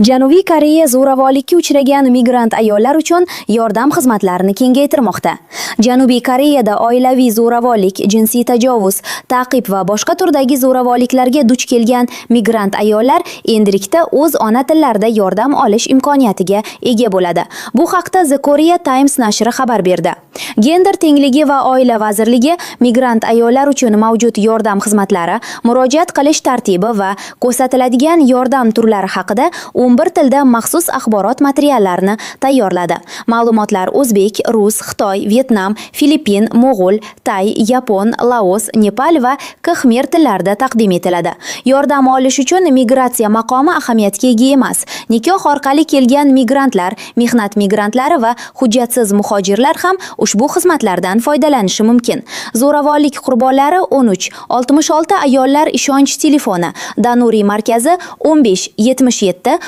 Janubiy Koreya zo'ravonlikka uchragan migrant ayollar uchun yordam xizmatlarini kengaytirmoqda. Janubiy Koreyada oilaviy zo'ravonlik, jinsiy tajovuz, ta'qib va boshqa turdagi zo'ravonliklarga duch kelgan migrant ayollar endilikda o'z ona tillarida yordam olish imkoniyatiga ega bo'ladi. Bu haqda The Korea Times nashri xabar berdi. Gender tengligi va oila vazirligi migrant ayollar uchun mavjud yordam xizmatlari, murojaat qilish tartibi va ko'rsatiladigan yordam turlari haqida 11 tilda maxsus axborot materiallarini tayyorladi. Ma'lumotlar o'zbek, rus, xitoy, Vietnam, Filippin, mo'g'ul, tay, yapon, laos, nepal va kxmer tillarida taqdim etiladi. Yordam olish uchun migratsiya maqomi ahamiyatga ega emas. Nikoh orqali kelgan migrantlar, mehnat migrantlari va hujjatsiz muhojirlar ham ushbu xizmatlardan foydalanishi mumkin. Zo'ravonlik qurbonlari 13-66 ayollar ishonch telefoni, Danuri markazi 15 77